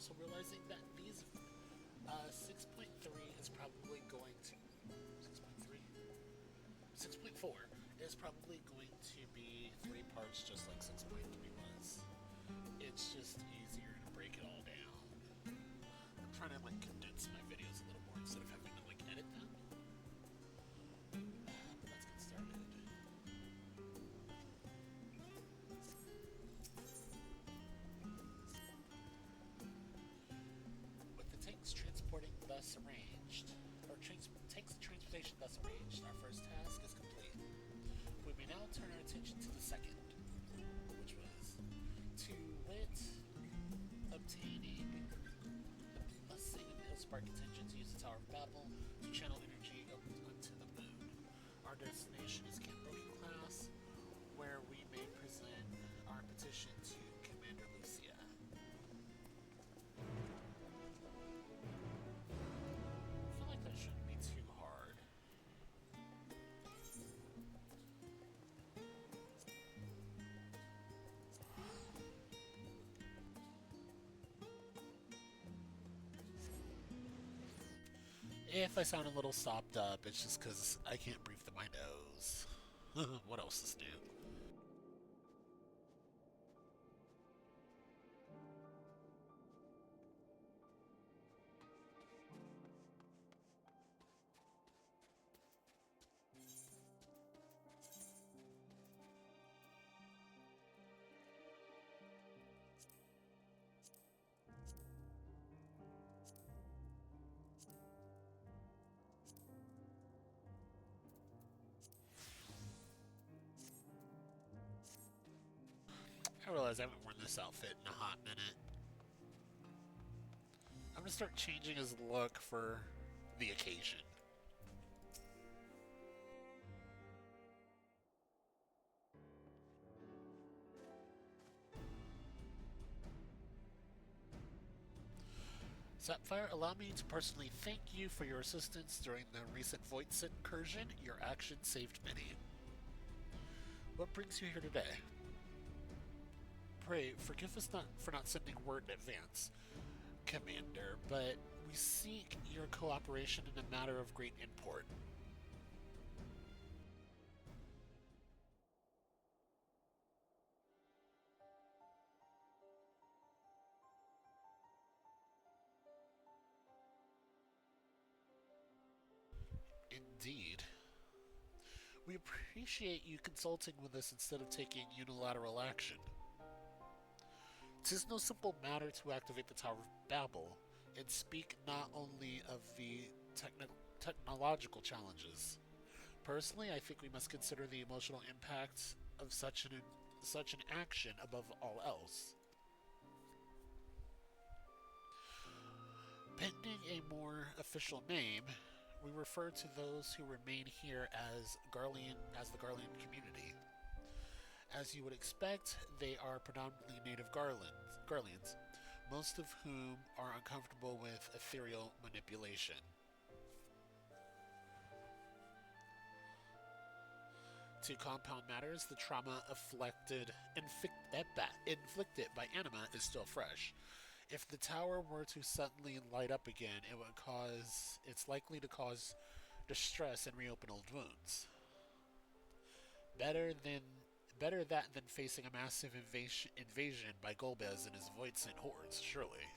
also realizing that these 6.3 is probably going to 6.3 6.4 is probably going to be 3 parts just like 6.3 was. It's just easier to break it all down. I'm trying to like condense my videos a little more instead of having to like edit them. But let's get started. With the tanks transporting thus arranged, or tanks transportation thus arranged, our first task is complete. We may now turn our attention to the second, which was to wit obtaining the blessing of the Illspark contingent to use the Tower of Babel to channel energy up onto the moon. Our destination is Camp Broken Class, where we may present our petition to Commander Lucia. I feel like that shouldn't be too hard. If I sound a little sopped up, it's just because I can't breathe through my nose. What else is new? I realize I haven't worn this outfit in a hot minute. I'm gonna start changing his look for the occasion. Sapphire, allow me to personally thank you for your assistance during the recent Voidsent incursion. Your action saved many. What brings you here today? Pray, forgive us for not sending word in advance, Commander, but we seek your cooperation in a matter of great import. Indeed. We appreciate you consulting with us instead of taking unilateral action. 'Tis no simple matter to activate the Tower of Babel, and speak not only of the technological challenges. Personally, I think we must consider the emotional impact of such an action above all else. Pending a more official name, we refer to those who remain here as the Garlean community. As you would expect, they are predominantly native Garleans, most of whom are uncomfortable with ethereal manipulation. To compound matters, the trauma inflicted by anima is still fresh. If the tower were to suddenly light up again, it's likely to cause distress and reopen old wounds. Better than Better that than facing a massive invasion by Golbez and his Voidsent hordes, surely.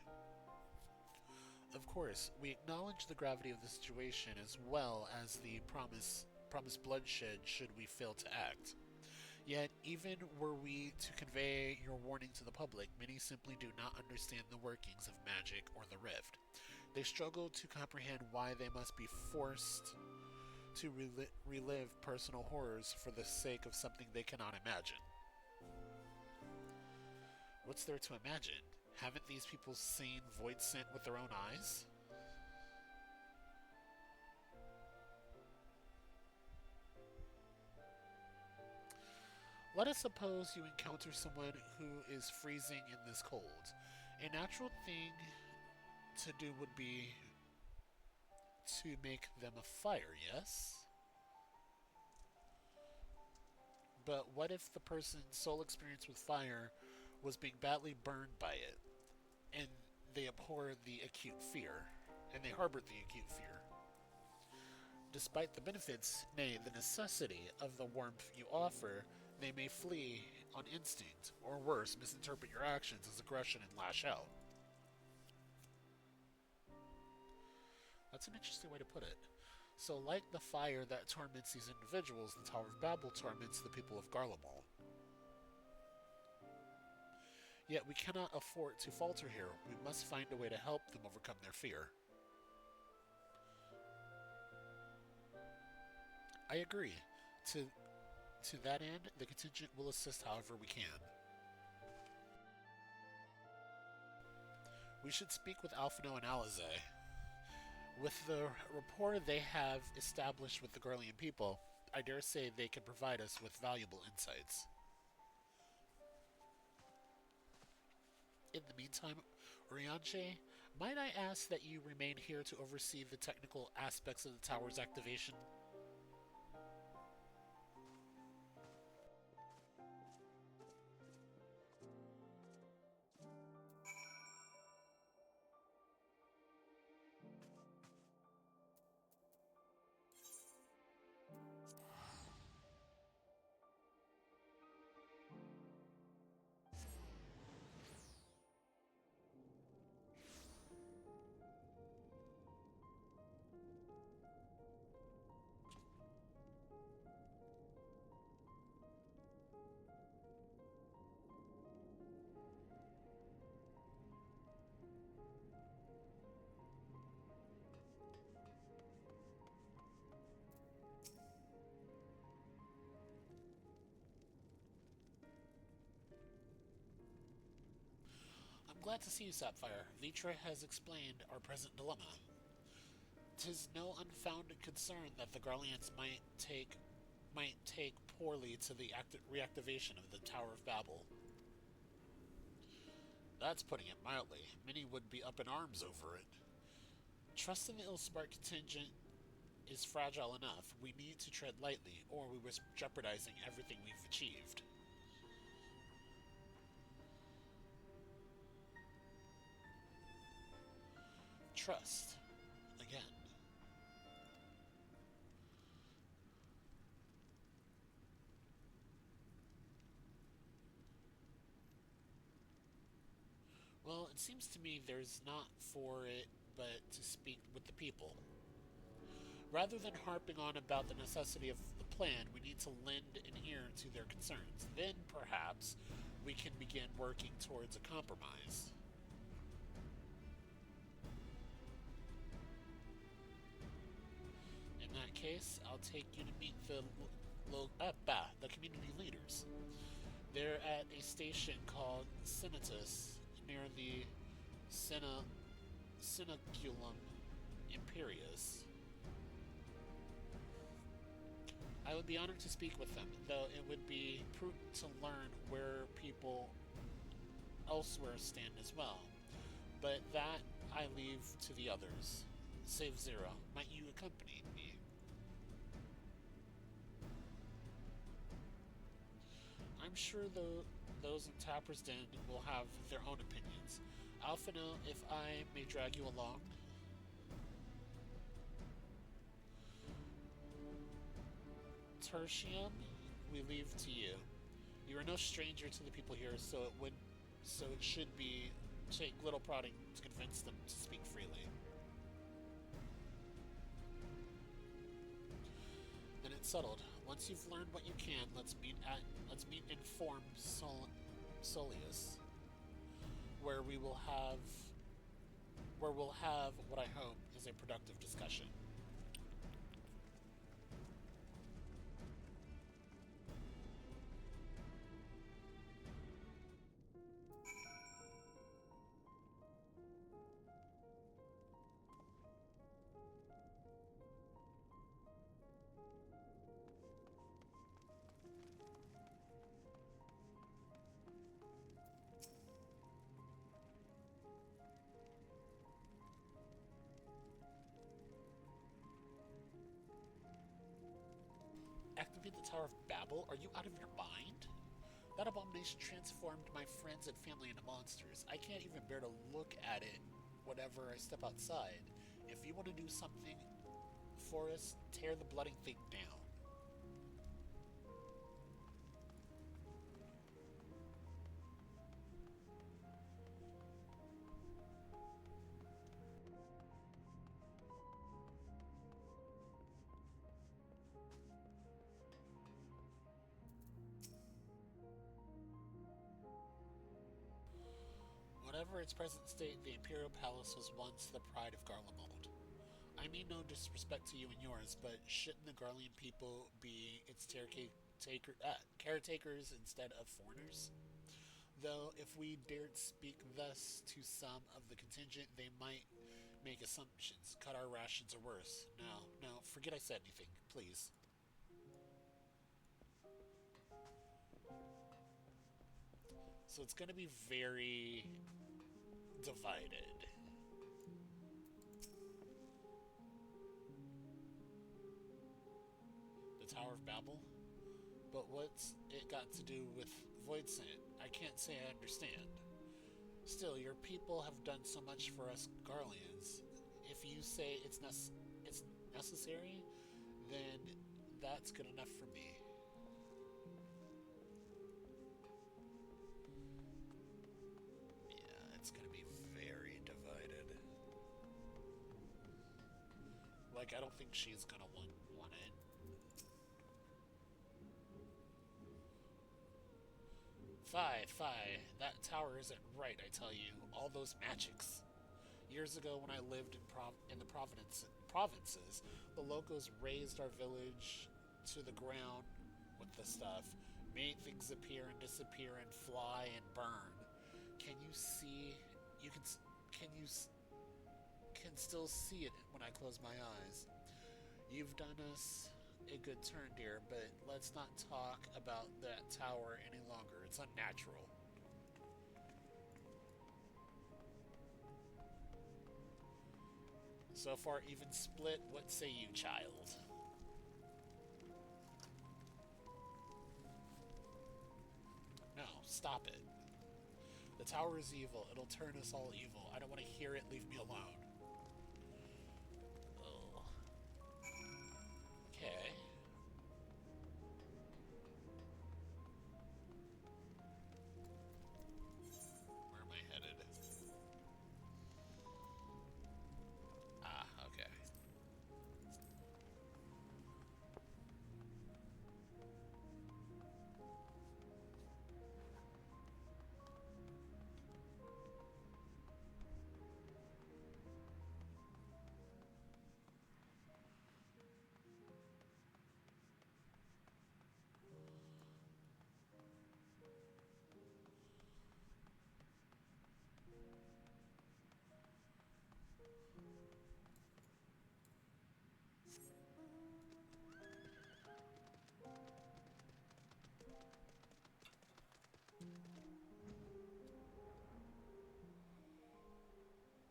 Of course, we acknowledge the gravity of the situation as well as the promised bloodshed should we fail to act. Yet, even were we to convey your warning to the public, many simply do not understand the workings of magic or the rift. They struggle to comprehend why they must be forced to relive personal horrors for the sake of something they cannot imagine. What's there to imagine? Haven't these people seen Voidsent with their own eyes? Let us suppose you encounter someone who is freezing in this cold. A natural thing to do would be to make them a fire, yes? But what if the person's sole experience with fire was being badly burned by it? And they abhor the acute fear, and they harbor the acute fear. Despite the benefits, nay, the necessity of the warmth you offer, they may flee on instinct, or worse, misinterpret your actions as aggression and lash out. That's an interesting way to put it. So, like the fire that torments these individuals, the Tower of Babel torments the people of Garlemald. Yet we cannot afford to falter here. We must find a way to help them overcome their fear. I agree. To that end, the contingent will assist however we can. We should speak with Alphino and Alizé. With the rapport they have established with the Garlean people, I dare say they can provide us with valuable insights. In the meantime, Orianche, might I ask that you remain here to oversee the technical aspects of the tower's activation? I'm glad to see you, Sapphire. Vitra has explained our present dilemma. 'Tis no unfounded concern that the Garleans might take poorly to the reactivation of the Tower of Babel. That's putting it mildly. Many would be up in arms over it. Trust in the Ilspark contingent is fragile enough. We need to tread lightly, or we risk jeopardizing everything we've achieved. Trust. Again. Well, it seems to me there's not for it but to speak with the people. Rather than harping on about the necessity of the plan, we need to lend an ear to their concerns. Then, perhaps, we can begin working towards a compromise. In that case, I'll take you to meet the community leaders. They're at a station called Senatus near the Synaculum Imperius. I would be honored to speak with them, though it would be prudent to learn where people elsewhere stand as well. But that I leave to the others. Save Zero, might you accompany me? I'm sure those in Tapper's Den will have their own opinions. Alphino, if I may drag you along. Tertium, we leave to you. You are no stranger to the people here, so it should be take little prodding to convince them to speak freely. Then it's settled. Once you've learned what you can, let's meet in Form Solius, where we'll have what I hope is a productive discussion. Activate the Tower of Babel? Are you out of your mind? That abomination transformed my friends and family into monsters. I can't even bear to look at it whenever I step outside. If you want to do something for us, tear the bloody thing down. Whatever its present state, the Imperial Palace was once the pride of Garlemald. I mean no disrespect to you and yours, but shouldn't the Garlean people be its caretakers instead of foreigners? Though, if we dared speak thus to some of the contingent, they might make assumptions, cut our rations, or worse. No, forget I said anything, please. So it's going to be very divided. The Tower of Babel? But what's it got to do with Voidsent? I can't say I understand. Still, your people have done so much for us Garleans. If you say it's necessary, then that's good enough for me. Yeah, it's gonna be very divided. Like, I don't think she's gonna want it. Fi, that tower isn't right, I tell you. All those magics. Years ago, when I lived in the provinces, the locals razed our village to the ground with the stuff, made things appear and disappear and fly and burn. Can you see? You can you can still see it when I close my eyes. You've done us a good turn, dear, but let's not talk about that tower any longer. It's unnatural. So far, even split. What say you, child? No, stop it. The tower is evil. It'll turn us all evil. I don't want to hear it. Leave me alone. Oh. Okay. Where am I headed? Ah, okay.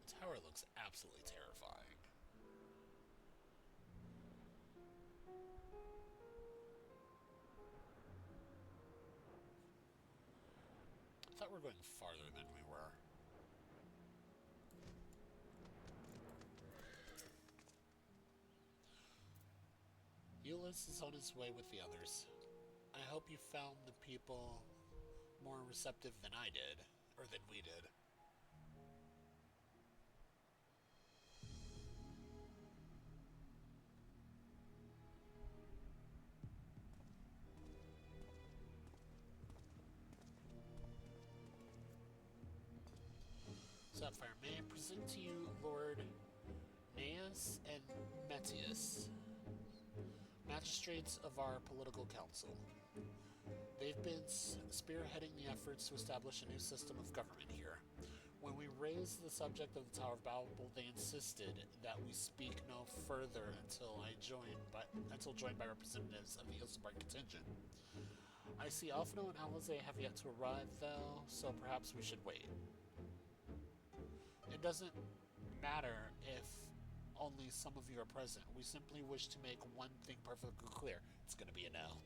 The tower looks absolutely terrifying. I thought we were going farther than we were. Ulysses is on his way with the others. I hope you found the people more receptive than I did, or than we did. Sapphire, may I present to you Lord Neas and Metius, magistrates of our political council. They've been spearheading the efforts to establish a new system of government here. When we raised the subject of the Tower of Babel, they insisted that we speak no further until joined by representatives of the Ilsenberg contingent. I see Alphino and Alize have yet to arrive, though, so perhaps we should wait. It doesn't matter if only some of you are present. We simply wish to make one thing perfectly clear. It's going to be a no.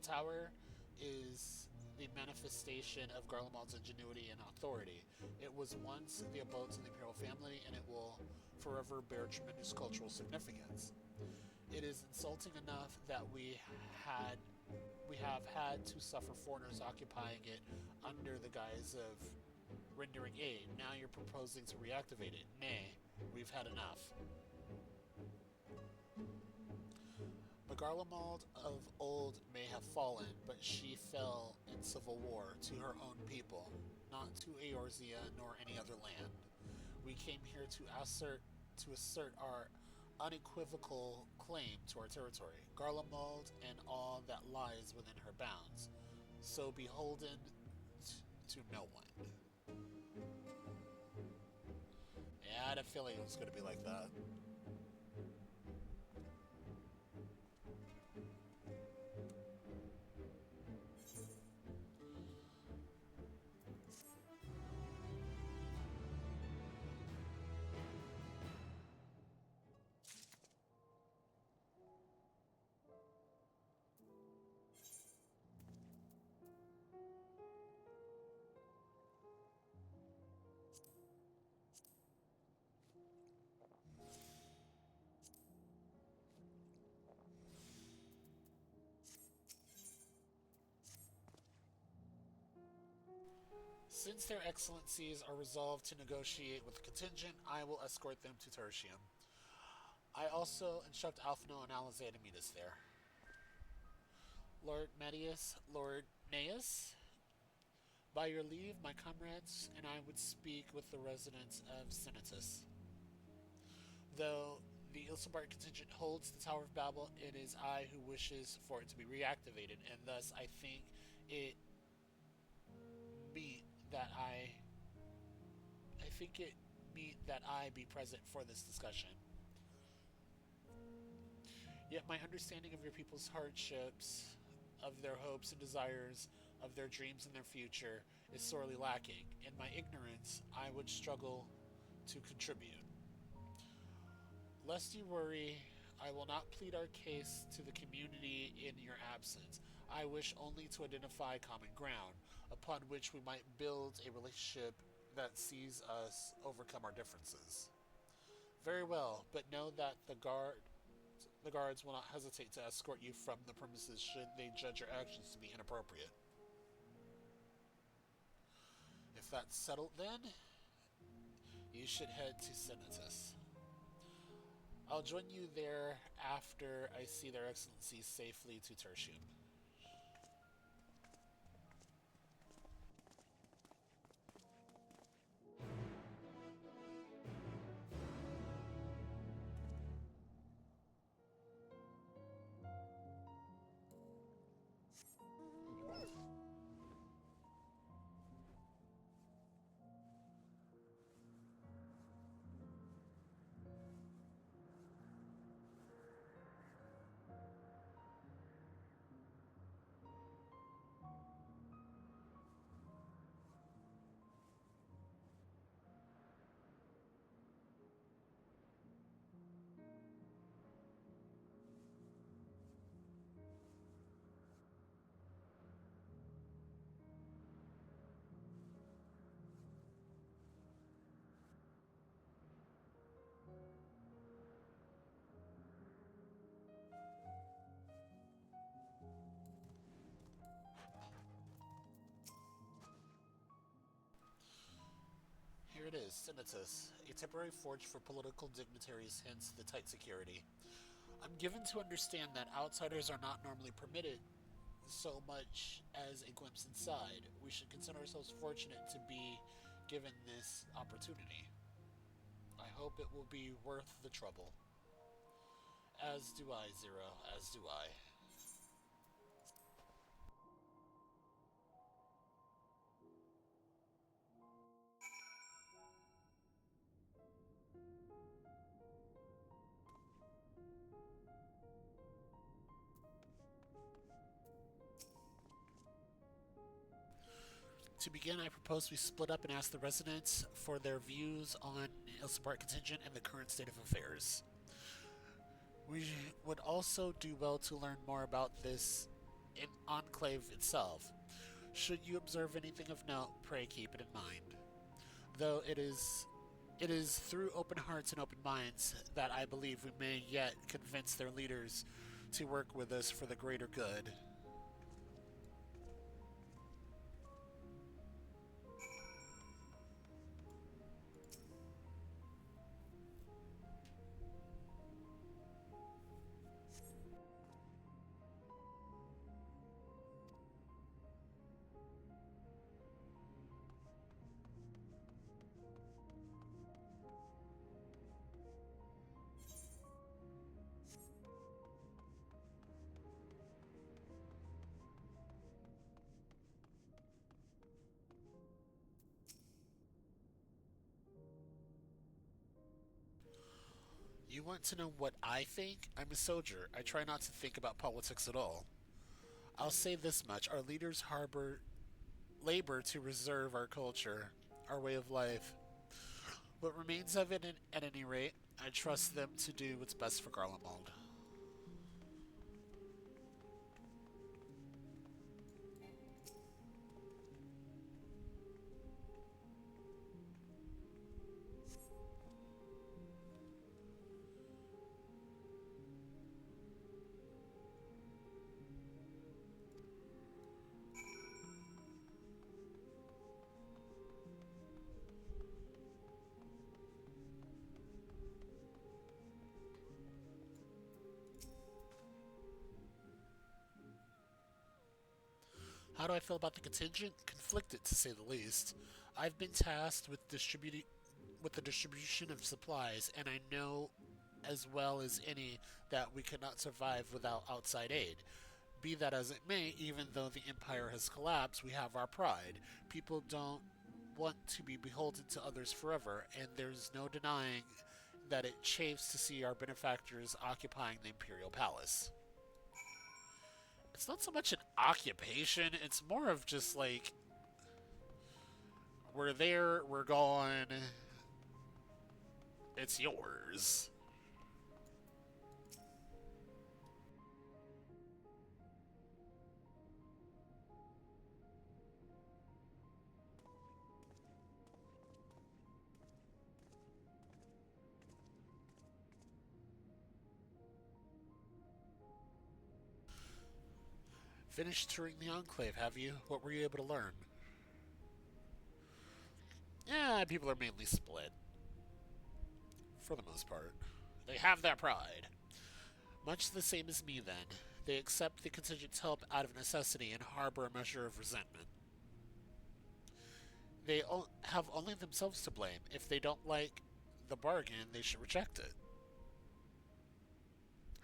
The tower is the manifestation of Garlemald's ingenuity and authority. It was once the abode of the imperial family, and it will forever bear tremendous cultural significance. It is insulting enough that we have had to suffer foreigners occupying it under the guise of rendering aid. Now you're proposing to reactivate it. Nay, we've had enough. Garlemald of old may have fallen, but she fell in civil war to her own people, not to Eorzea nor any other land. We came here to assert our unequivocal claim to our territory, Garlemald and all that lies within her bounds, so beholden to no one. Yeah, I had a feeling it was going to be like that. Since their excellencies are resolved to negotiate with the contingent, I will escort them to Tertium. I also instruct Alphino and Alizé to meet us there. Lord Medius, Lord Neus, by your leave, my comrades and I would speak with the residents of Senatus. Though the Ilsabart contingent holds the Tower of Babel, it is I who wishes for it to be reactivated, and thus it meet that I think it meet that I be present for this discussion. Yet my understanding of your people's hardships, of their hopes and desires, of their dreams and their future, is sorely lacking. In my ignorance, I would struggle to contribute. Lest you worry, I will not plead our case to the community in your absence. I wish only to identify common ground, upon which we might build a relationship that sees us overcome our differences. Very well, but know that the guards will not hesitate to escort you from the premises should they judge your actions to be inappropriate. If that's settled, then you should head to Senatus. I'll join you there after I see their excellencies safely to Tertium. Here it is, Senatus, a temporary forge for political dignitaries, hence the tight security. I'm given to understand that outsiders are not normally permitted so much as a glimpse inside. We should consider ourselves fortunate to be given this opportunity. I hope it will be worth the trouble. As do I, Zero, as do I. To begin, I propose we split up and ask the residents for their views on Ilsabart contingent and the current state of affairs. We would also do well to learn more about this enclave itself. Should you observe anything of note, pray keep it in mind. Though it is through open hearts and open minds that I believe we may yet convince their leaders to work with us for the greater good. You want to know what I think? I'm a soldier. I try not to think about politics at all. I'll say this much: our leaders harbor labor to reserve our culture, our way of life. What remains of it, at any rate, I trust them to do what's best for Garlemald. How do I feel about the contingent? Conflicted, to say the least. I've been tasked with distributing with the distribution of supplies, and I know as well as any that we could not survive without outside aid. Be that as it may, even though the empire has collapsed, we have our pride. People don't want to be beholden to others forever, and there's no denying that it chafes to see our benefactors occupying the imperial palace. It's not so much an occupation, it's more of just like, we're there, we're gone, it's yours. Finished touring the Enclave, have you? What were you able to learn? Yeah, people are mainly split, for the most part. They have their pride. Much the same as me, then. They accept the contingent's help out of necessity and harbor a measure of resentment. They have only themselves to blame. If they don't like the bargain, they should reject it.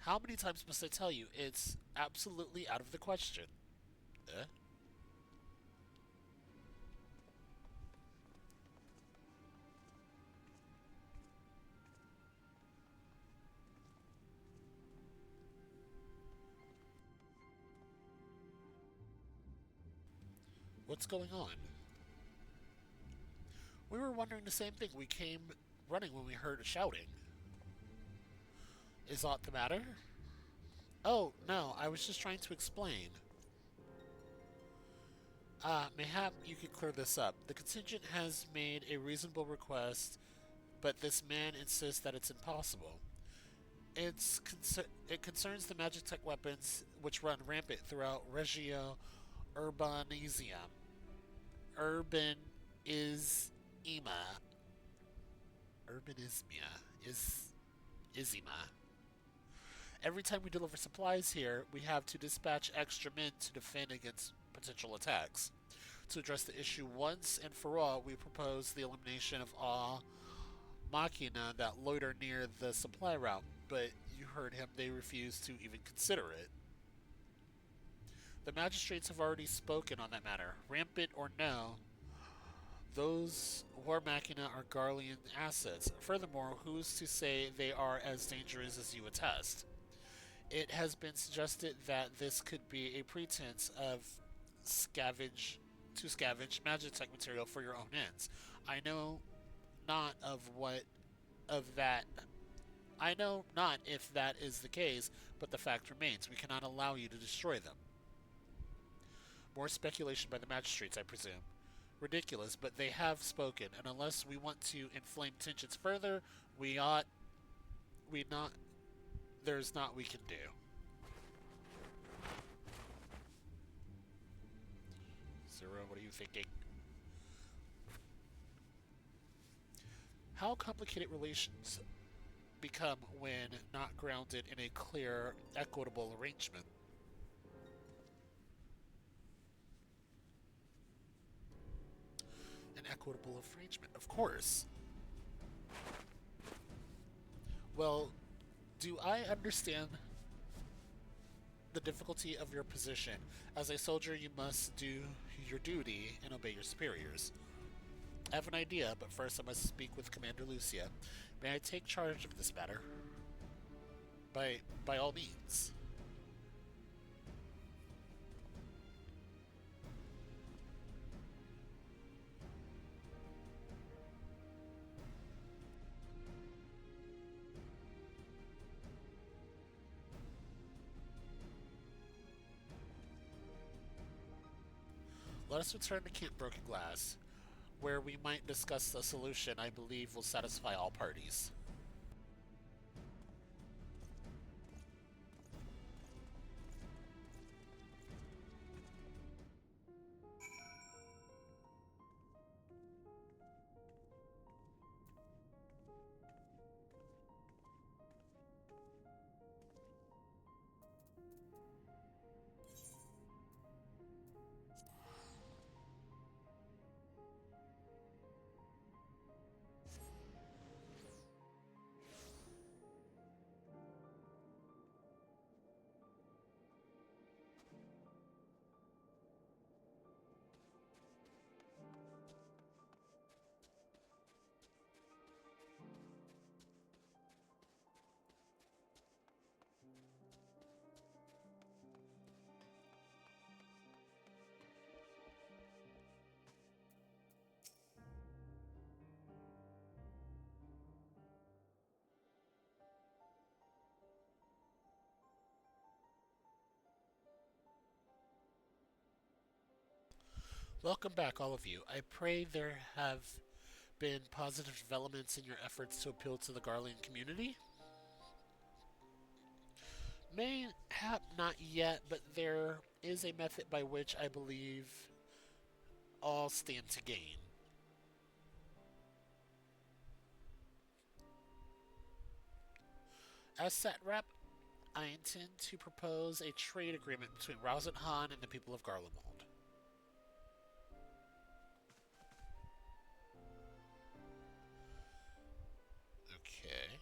How many times must I tell you? It's absolutely out of the question. Eh? What's going on? We were wondering the same thing. We came running when we heard shouting. Is aught the matter? Oh, no, I was just trying to explain. Mayhap you could clear this up. The contingent has made a reasonable request, but this man insists that it's impossible. It concerns the Magitech weapons which run rampant throughout Regio Urbanisium. Urban is Ema. Urbanismia is Izima. Every time we deliver supplies here, we have to dispatch extra men to defend against potential attacks. To address the issue once and for all, we propose the elimination of all machina that loiter near the supply route, but you heard him, they refuse to even consider it. The magistrates have already spoken on that matter. Rampant or no, those war machina are Garlean assets. Furthermore, who's to say they are as dangerous as you attest? It has been suggested that this could be a pretense of scavenge scavenge magitech material for your own ends. I know not of what of that. I know not if that is the case, but the fact remains we cannot allow you to destroy them. More speculation by the magistrates, I presume. Ridiculous, but they have spoken, and unless we want to inflame tensions further, we ought we not there's not we can do. Zero, what are you thinking? How complicated relations become when not grounded in a clear, equitable arrangement? An equitable arrangement, of course. Well, do I understand the difficulty of your position? As a soldier, you must do your duty and obey your superiors. I have an idea, but first I must speak with Commander Lucia. May I take charge of this matter? By all means. Let us return to Camp Broken Glass, where we might discuss a solution I believe will satisfy all parties. Welcome back, all of you. I pray there have been positive developments in your efforts to appeal to the Garlean community. Mayhap not yet, but there is a method by which I believe all stand to gain. As satrap, I intend to propose a trade agreement between Rousant Han and the people of Garlemald. Okay.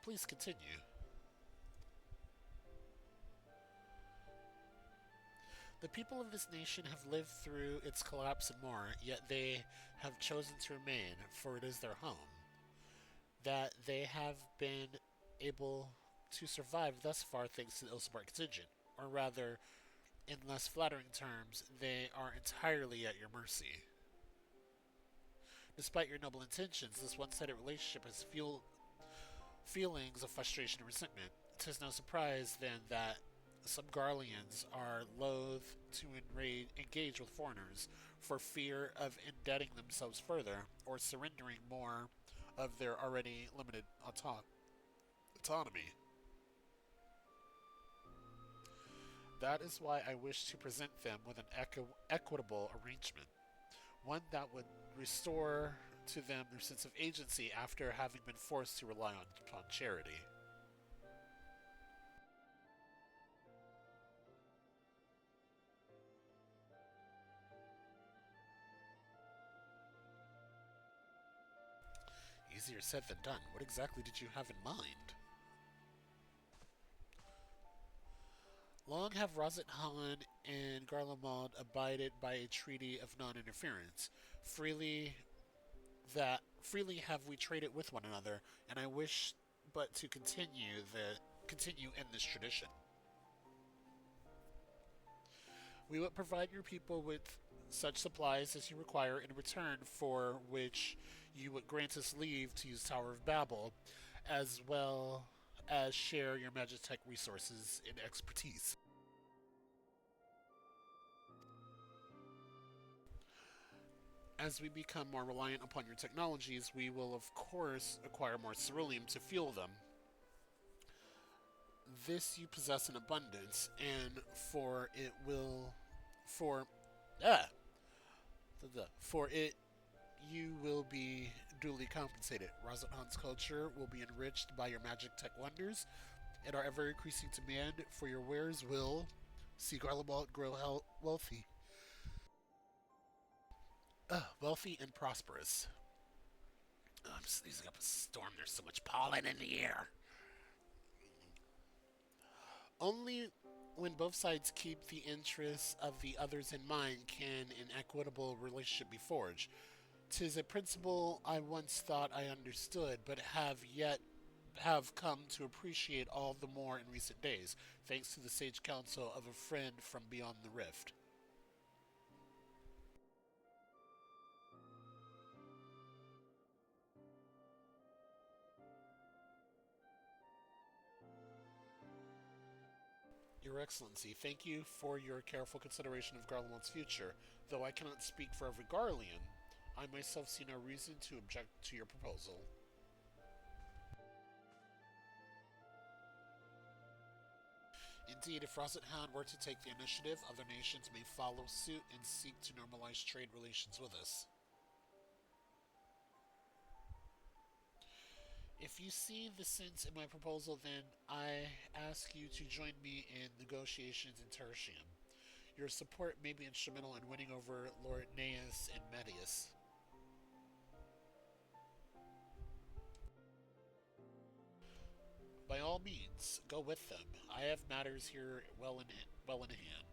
Please continue. The people of this nation have lived through its collapse and more, yet they have chosen to remain, for it is their home. That they have been able to survive thus far thanks to the Ilsabart contingent, or rather, in less flattering terms, they are entirely at your mercy. Despite your noble intentions, this one-sided relationship has fueled feelings of frustration and resentment. 'Tis no surprise, then, that some Garleans are loath to engage with foreigners for fear of indebting themselves further or surrendering more of their already limited autonomy. That is why I wish to present them with an equitable arrangement, one that would restore to them their sense of agency after having been forced to rely upon charity. Easier said than done. What exactly did you have in mind? Long have Rosithan and Garlemald abided by a treaty of non-interference. Freely have we traded with one another, and I wish but to continue in this tradition. We would provide your people with such supplies as you require in return for which you would grant us leave to use Tower of Babel, as well as share your Magitech resources and expertise. As we become more reliant upon your technologies, we will of course acquire more ceruleum to fuel them. This you possess in abundance, and for it will for ah for it you will be duly compensated. Razathan's culture will be enriched by your magic tech wonders, and our ever increasing demand for your wares will see Garlemald grow wealthy. Wealthy and prosperous. Oh, I'm sneezing up a storm. There's so much pollen in the air. Only when both sides keep the interests of the others in mind can an equitable relationship be forged. 'Tis a principle I once thought I understood, but have come to appreciate all the more in recent days, thanks to the sage counsel of a friend from beyond the rift. Your Excellency, thank you for your careful consideration of Garlemald's future. Though I cannot speak for every Garlean, I myself see no reason to object to your proposal. Indeed, if Rossethound were to take the initiative, other nations may follow suit and seek to normalize trade relations with us. If you see the sense in my proposal, then I ask you to join me in negotiations in Tertium. Your support may be instrumental in winning over Lord Neas and Medius. By all means, go with them. I have matters here well in hand.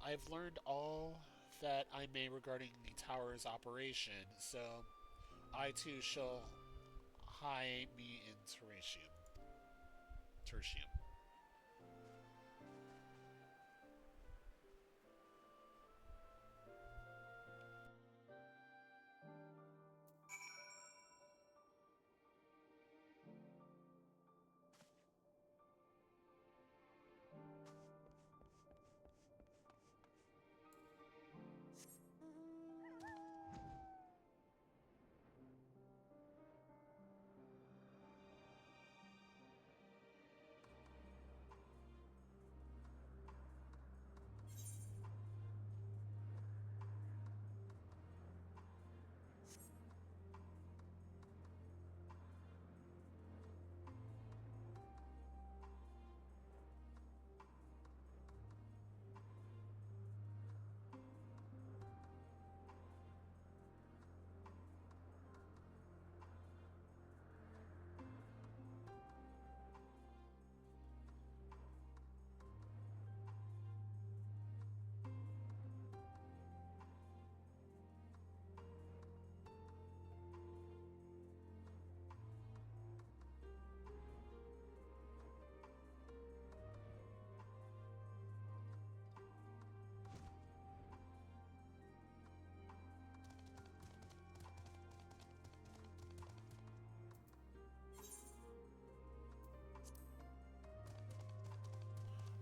I have learned all that I may regarding the tower's operation, so I too shall hie me in Tertium. Tertium.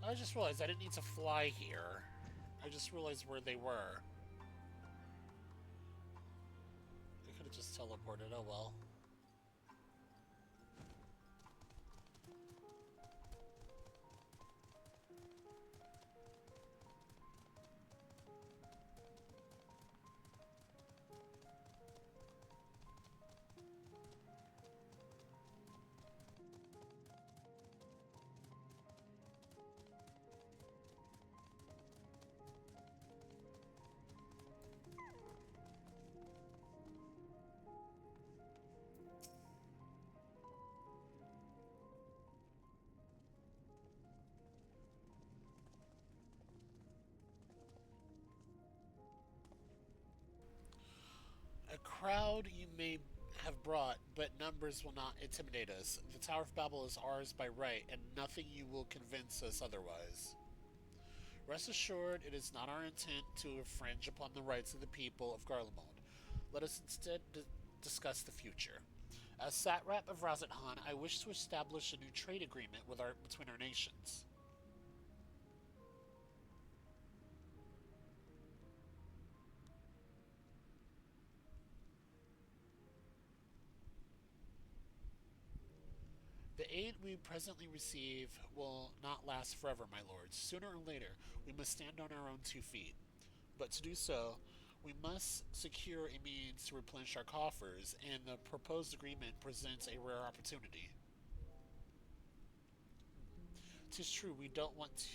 I just realized I didn't need to fly here. I just realized where they were. I could have just teleported, oh well. A crowd you may have brought, but numbers will not intimidate us. The Tower of Babel is ours by right, and nothing you will convince us otherwise. Rest assured, it is not our intent to infringe upon the rights of the people of Garlemald. Let us instead discuss the future. As satrap of Razathan, I wish to establish a new trade agreement between our nations. The aid we presently receive will not last forever, my lords. Sooner or later, we must stand on our own 2 feet. But to do so, we must secure a means to replenish our coffers, and the proposed agreement presents a rare opportunity. 'Tis true we don't want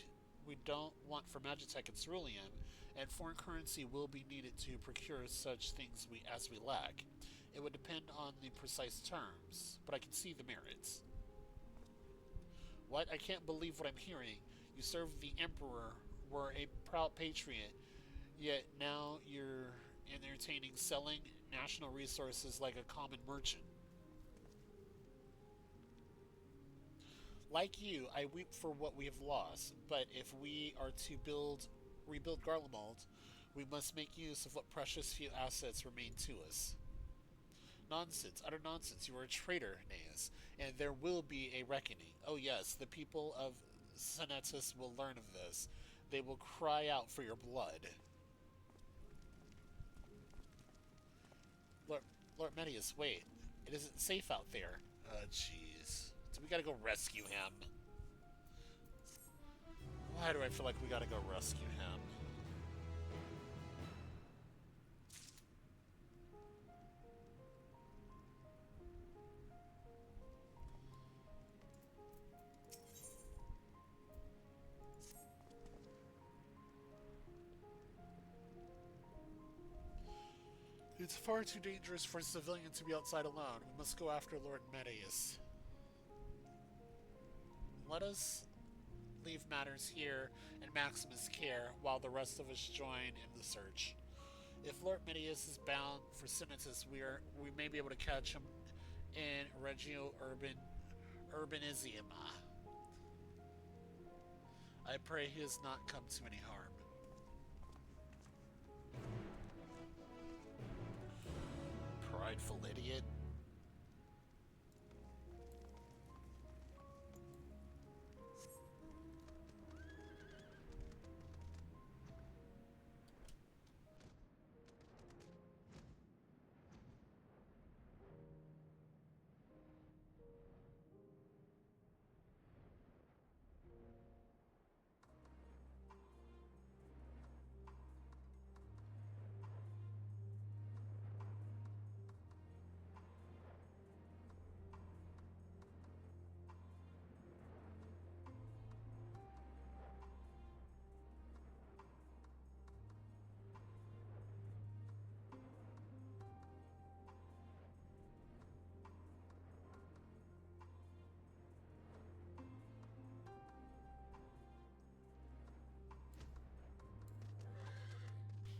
for Magitech and Cerulean, and foreign currency will be needed to procure such things as we lack. It would depend on the precise terms, but I can see the merits. What? I can't believe what I'm hearing. You served the Emperor, were a proud patriot, yet now you're entertaining selling national resources like a common merchant. Like you, I weep for what we have lost, but if we are to rebuild Garlemald, we must make use of what precious few assets remain to us. Nonsense, utter nonsense. You are a traitor, Naeus, and there will be a reckoning. Oh yes, the people of Senetus will learn of this. They will cry out for your blood. Lord, Lord Medius, wait. It isn't safe out there. Jeez. Do we gotta go rescue him? Why do I feel like we gotta go rescue him? It's far too dangerous for a civilian to be outside alone. We must go after Lord Medius. Let us leave matters here in Maximus' care while the rest of us join in the search. If Lord Medius is bound for Senetus, we may be able to catch him in Regio Urbanissima. I pray he has not come to any harm. Prideful idiot.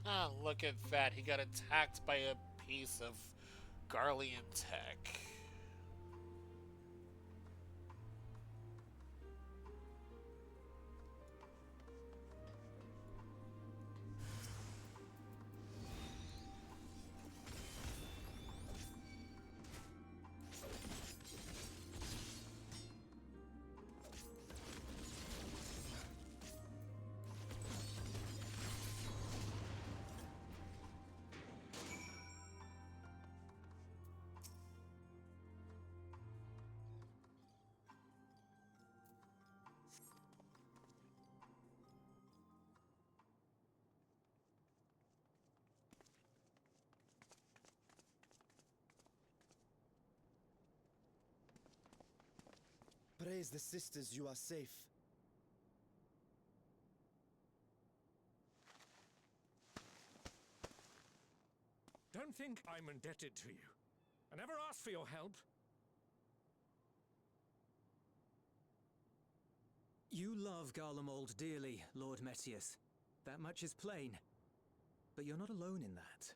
Ah, look at that. He got attacked by a piece of Garlean tech. Praise the sisters, you are safe. Don't think I'm indebted to you. I never asked for your help. You love Garlemald dearly, Lord Metius. That much is plain. But you're not alone in that.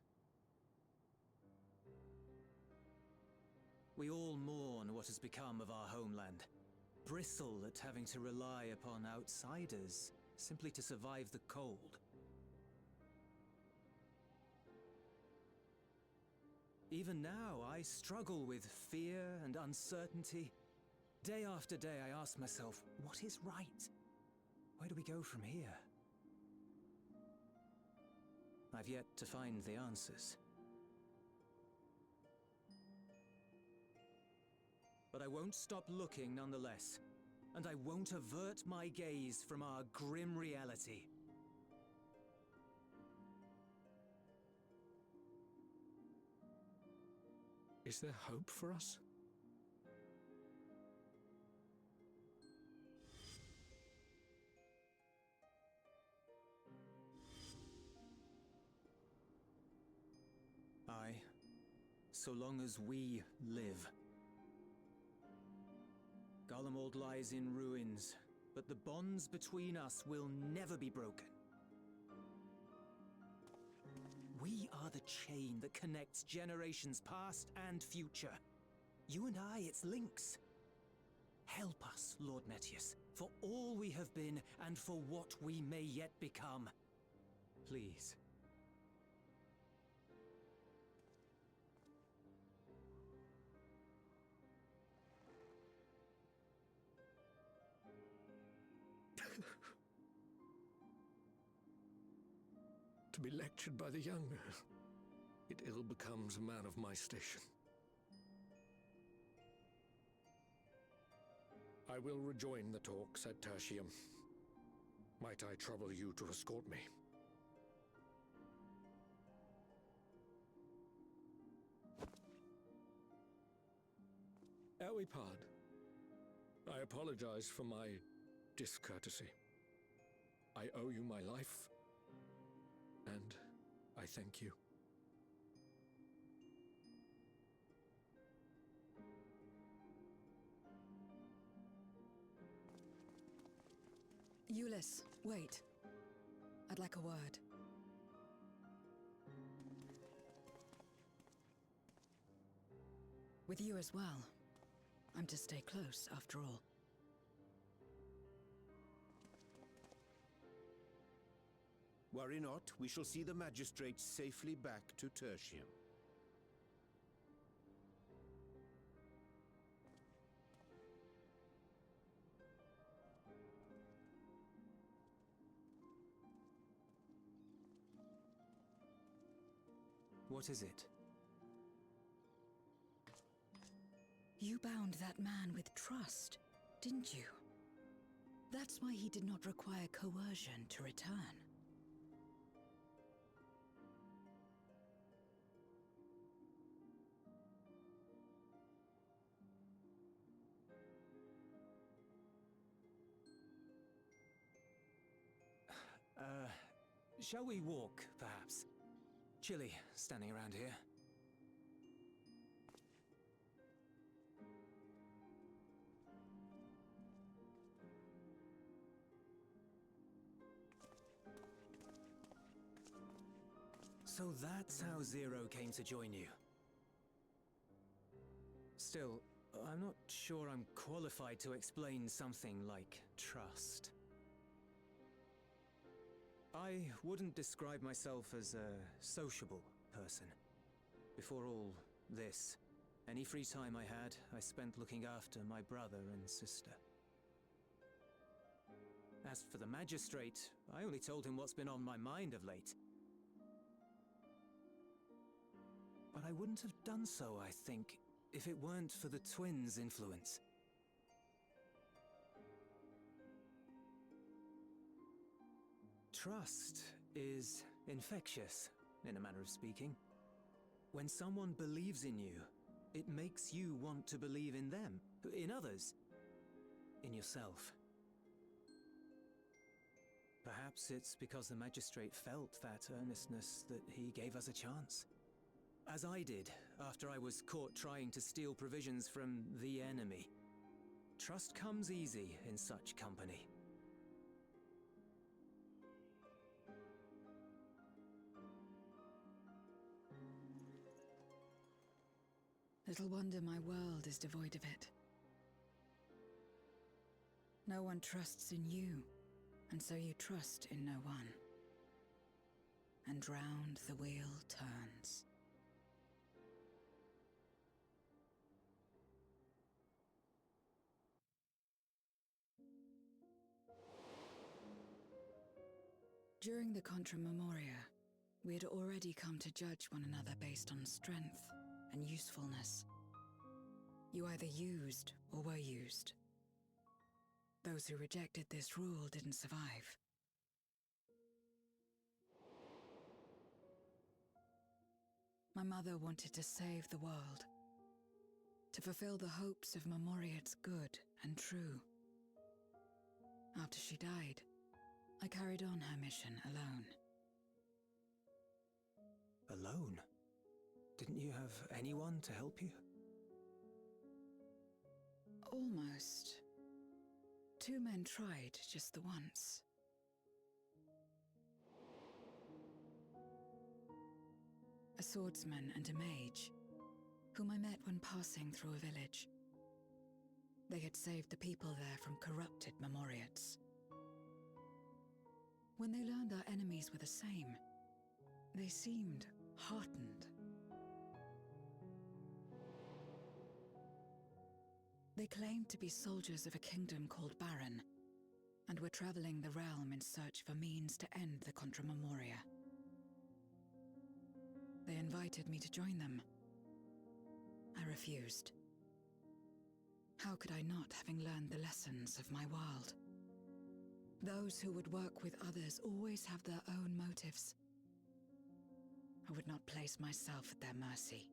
We all mourn what has become of our homeland. Bristle at having to rely upon outsiders simply to survive the cold. Even now, I struggle with fear and uncertainty. Day after day, I ask myself, what is right? Where do we go from here? I've yet to find the answers. But I won't stop looking nonetheless, and I won't avert my gaze from our grim reality. Is there hope for us? Aye, so long as we live. Garlemald lies in ruins, but the bonds between us will never be broken. We are the chain that connects generations past and future. You and I, it's links. Help us, Lord Metius, for all we have been and for what we may yet become. Please. To be lectured by the young, it ill becomes a man of my station. I will rejoin the talks at Tertium. Might I trouble you to escort me? Ere we part, I apologize for my discourtesy. I owe you my life, and I thank you. Euless, wait. I'd like a word. With you as well. I'm to stay close, after all. Worry not, we shall see the magistrate safely back to Tertium. What is it? You bound that man with trust, didn't you? That's why he did not require coercion to return. Shall we walk, perhaps? Chilly, standing around here. So that's how Zero came to join you. Still, I'm not sure I'm qualified to explain something like trust. I wouldn't describe myself as a sociable person. Before all this, any free time I had, I spent looking after my brother and sister. As for the magistrate, I only told him what's been on my mind of late. But I wouldn't have done so, I think, if it weren't for the twins' influence. Trust is infectious, in a manner of speaking. When someone believes in you, it makes you want to believe in them, in others, in yourself. Perhaps it's because the magistrate felt that earnestness that he gave us a chance. As I did, after I was caught trying to steal provisions from the enemy. Trust comes easy in such company. Little wonder my world is devoid of it. No one trusts in you, and so you trust in no one. And round the wheel turns. During the Contra Memoria, we had already come to judge one another based on strength and usefulness. You either used or were used. Those who rejected this rule didn't survive. My mother wanted to save the world, to fulfill the hopes of Memoria's good and true. After she died, I carried on her mission alone. Alone? Didn't you have anyone to help you? Almost. 2 men tried just the once. A swordsman and a mage, whom I met when passing through a village. They had saved the people there from corrupted Memoriats. When they learned our enemies were the same, they seemed heartened. They claimed to be soldiers of a kingdom called Baron, and were traveling the realm in search for means to end the Contra Memoria. They invited me to join them. I refused. How could I not, having learned the lessons of my world? Those who would work with others always have their own motives. I would not place myself at their mercy.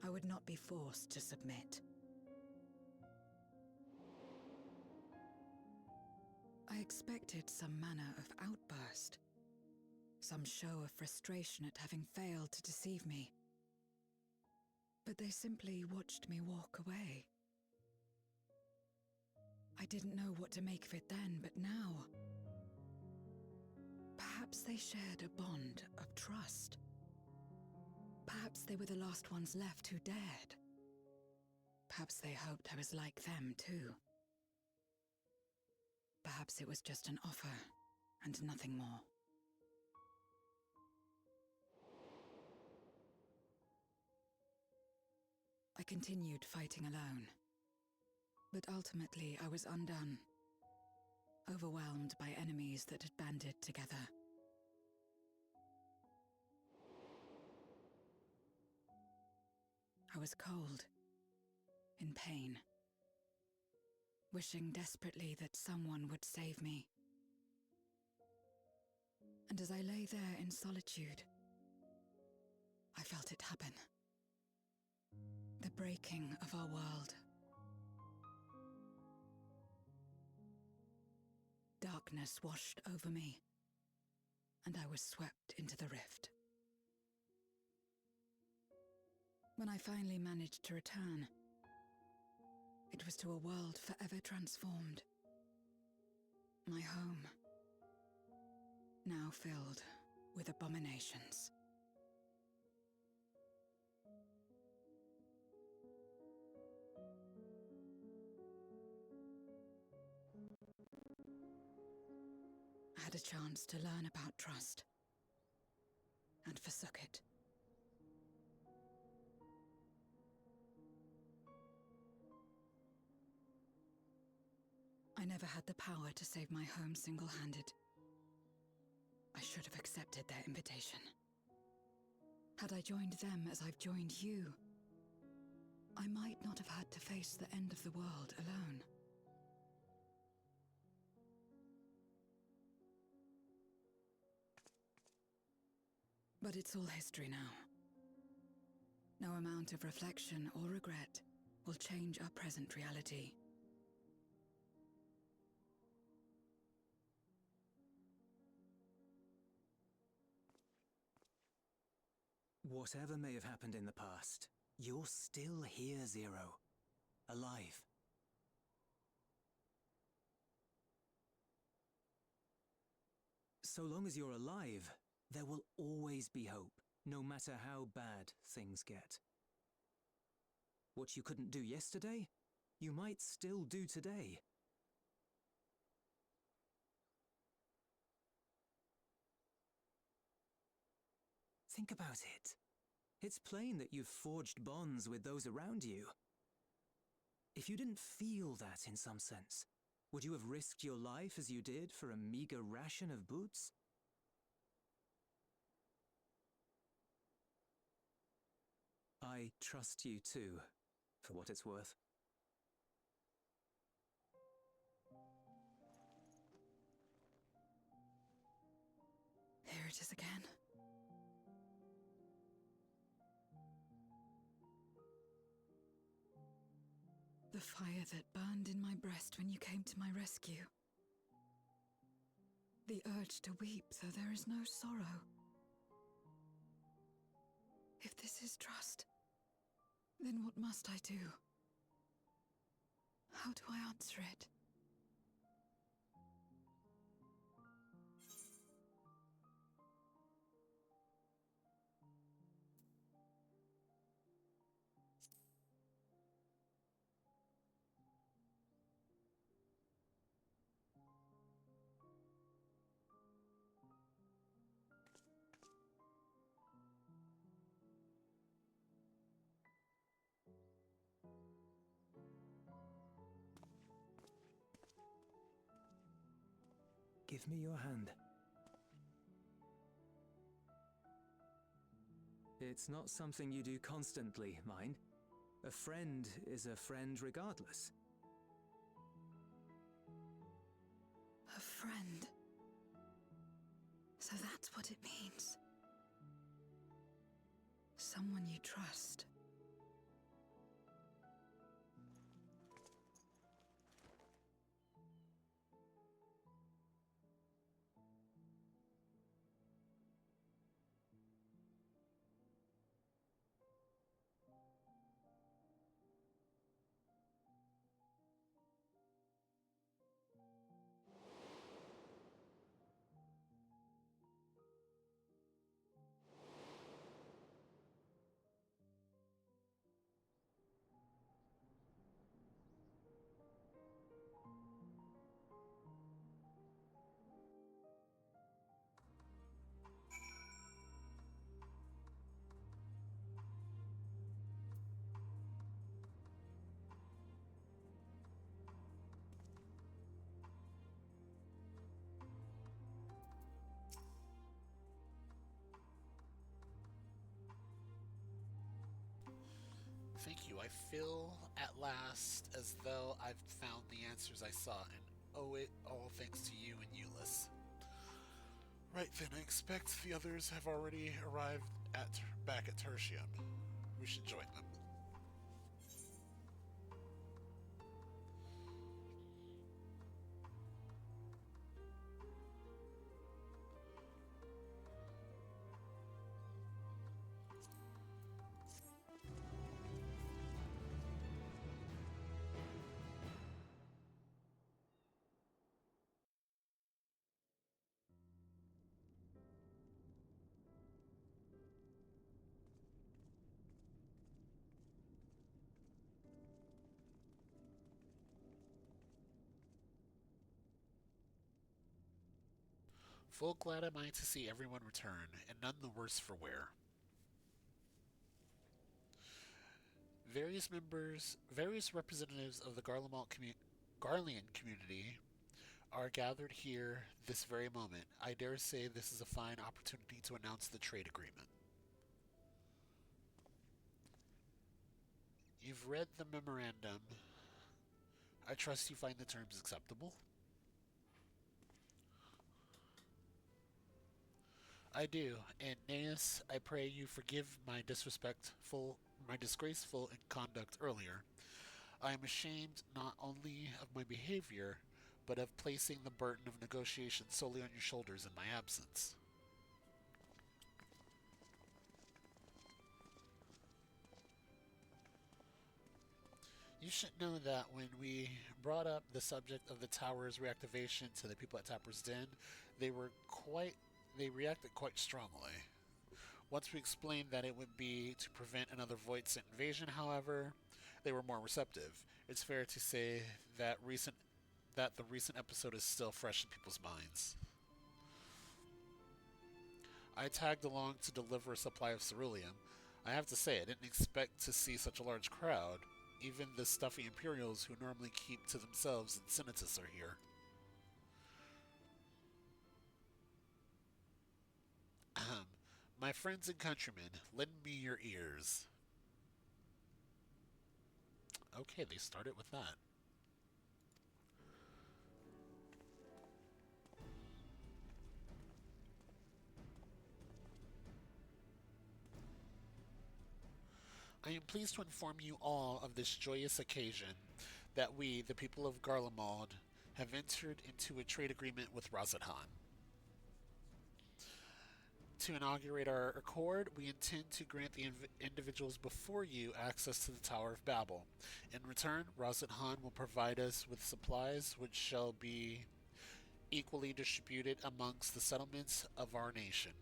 I would not be forced to submit. I expected some manner of outburst, some show of frustration at having failed to deceive me. But they simply watched me walk away. I didn't know what to make of it then, but now... Perhaps they shared a bond of trust. Perhaps they were the last ones left who dared. Perhaps they hoped I was like them too. Perhaps it was just an offer, and nothing more. I continued fighting alone. But ultimately I was undone, overwhelmed by enemies that had banded together. I was cold, in pain, wishing desperately that someone would save me. And as I lay there in solitude, I felt it happen. The breaking of our world. Darkness washed over me, and I was swept into the rift. When I finally managed to return, it was to a world forever transformed. My home, now filled with abominations. I had a chance to learn about trust, and forsook it. I never had the power to save my home single-handed. I should have accepted their invitation. Had I joined them as I've joined you, I might not have had to face the end of the world alone. But it's all history now. No amount of reflection or regret will change our present reality. Whatever may have happened in the past, you're still here, Zero. Alive. So long as you're alive, there will always be hope, no matter how bad things get. What you couldn't do yesterday, you might still do today. Think about it. It's plain that you've forged bonds with those around you. If you didn't feel that in some sense, would you have risked your life as you did for a meager ration of boots? I trust you too, for what it's worth. Here it is again. The fire that burned in my breast when you came to my rescue. The urge to weep, though there is no sorrow. If this is trust, then what must I do? How do I answer it? Give me your hand. It's not something you do constantly, mind. A friend is a friend regardless. A friend. So that's what it means. Someone you trust. Thank you. I feel at last as though I've found the answers I sought, and owe it all thanks to you and Euless. Right then, I expect the others have already arrived back at Tertium. We should join them. Full glad am I to see everyone return, and none the worse for wear. Various representatives of the Garlean community are gathered here this very moment. I dare say this is a fine opportunity to announce the trade agreement. You've read the memorandum. I trust you find the terms acceptable. I do, and Naeus, I pray you forgive my disgraceful conduct earlier. I am ashamed not only of my behavior, but of placing the burden of negotiation solely on your shoulders in my absence. You should know that when we brought up the subject of the tower's reactivation to the people at Tapper's Den, they were quite they reacted quite strongly. Once we explained that it would be to prevent another Voidsent invasion, however, they were more receptive. It's fair to say that the recent episode is still fresh in people's minds. I tagged along to deliver a supply of ceruleum. I have to say, I didn't expect to see such a large crowd. Even the stuffy Imperials who normally keep to themselves in Senatus are here. Ahem. My friends and countrymen, lend me your ears. Okay, they started with that. I am pleased to inform you all of this joyous occasion that we, the people of Garlemald, have entered into a trade agreement with Razadhan. To inaugurate our accord, we intend to grant the individuals before you access to the Tower of Babel. In return, Razadhan will provide us with supplies which shall be equally distributed amongst the settlements of our nation.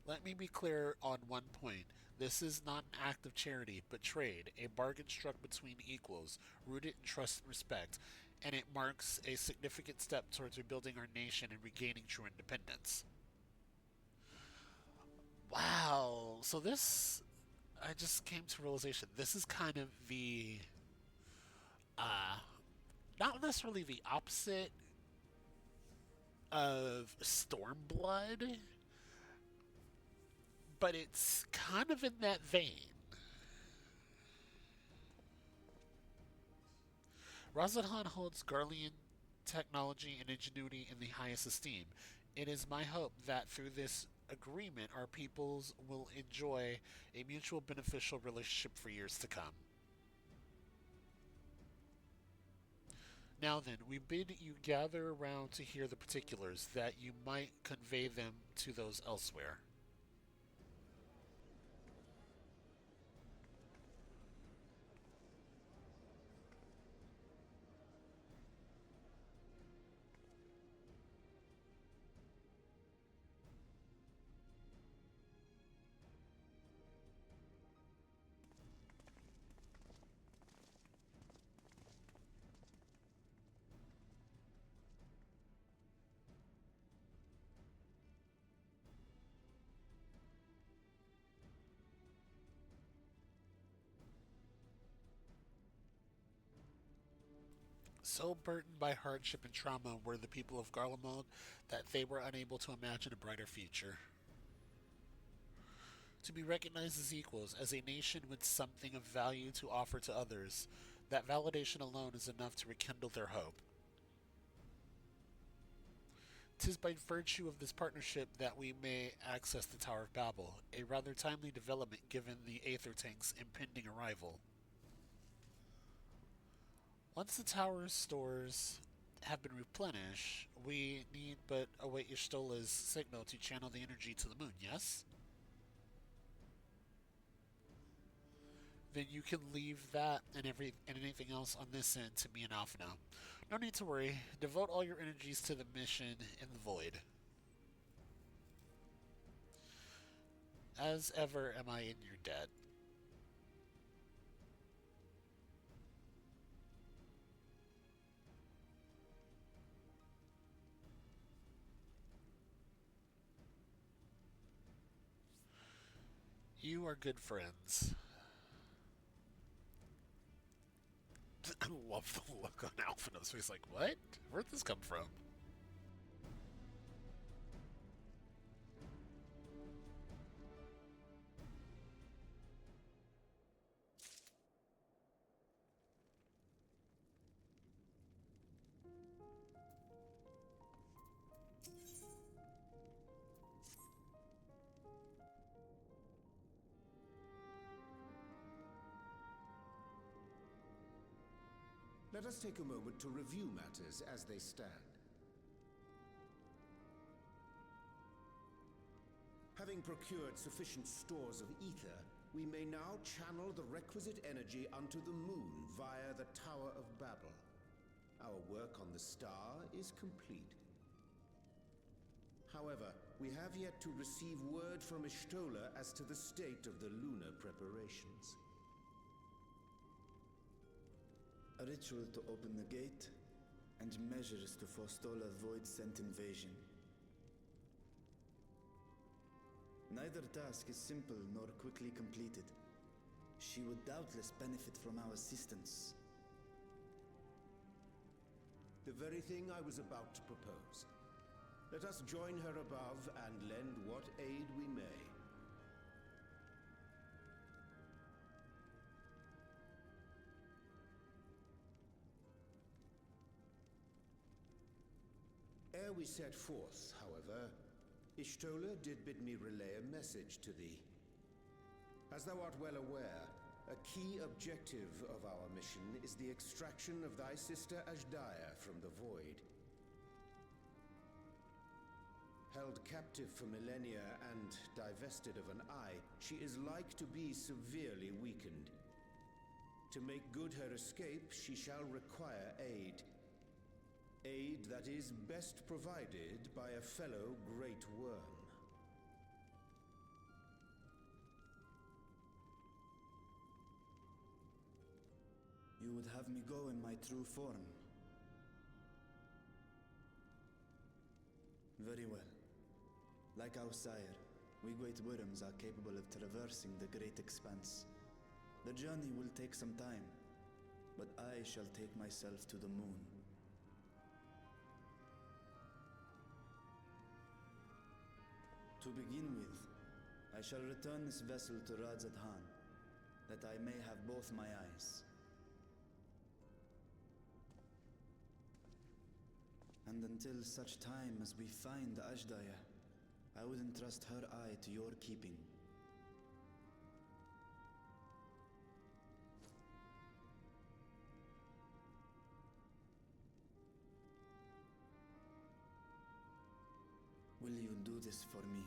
Let me be clear on one point. This is not an act of charity, but trade, a bargain struck between equals, rooted in trust and respect, and it marks a significant step towards rebuilding our nation and regaining true independence. Wow. So this, I just came to realization, this is kind of the, uh, not necessarily the opposite of Stormblood, but it's kind of in that vein. Razadhan holds Garlean technology and ingenuity in the highest esteem. It is my hope that through this agreement, our peoples will enjoy a mutual beneficial relationship for years to come. Now then, we bid you gather around to hear the particulars, that you might convey them to those elsewhere. So burdened by hardship and trauma were the people of Garlemald that they were unable to imagine a brighter future. To be recognized as equals, as a nation with something of value to offer to others, that validation alone is enough to rekindle their hope. 'Tis by virtue of this partnership that we may access the Tower of Babel, a rather timely development given the Aether Tank's impending arrival. Once the tower's stores have been replenished, we need but await Yshtola's signal to channel the energy to the moon, yes? Then you can leave that and anything else on this end to me and Alpha now. No need to worry. Devote all your energies to the mission in the void. As ever, am I in your debt. You are good friends. I love the look on Alphina's face. Like, what? Where'd this come from? Let us take a moment to review matters as they stand. Having procured sufficient stores of ether, we may now channel the requisite energy unto the moon via the Tower of Babel. Our work on the star is complete. However, we have yet to receive word from Y'shtola as to the state of the lunar preparations. A ritual to open the gate, and measures to forestall a void-sent invasion. Neither task is simple nor quickly completed. She would doubtless benefit from our assistance. The very thing I was about to propose. Let us join her above and lend what aid we may. Ere we set forth, however, Ishtola did bid me relay a message to thee. As thou art well aware, a key objective of our mission is the extraction of thy sister Ashdaya from the Void. Held captive for millennia and divested of an eye, she is like to be severely weakened. To make good her escape, she shall require aid. Aid that is best provided by a fellow Great Worm. You would have me go in my true form. Very well. Like our sire, we Great Worms are capable of traversing the great expanse. The journey will take some time, but I shall take myself to the moon. To begin with, I shall return this vessel to Radzat Han, that I may have both my eyes. And until such time as we find Ashdaya, I would entrust her eye to your keeping. Will you do this for me?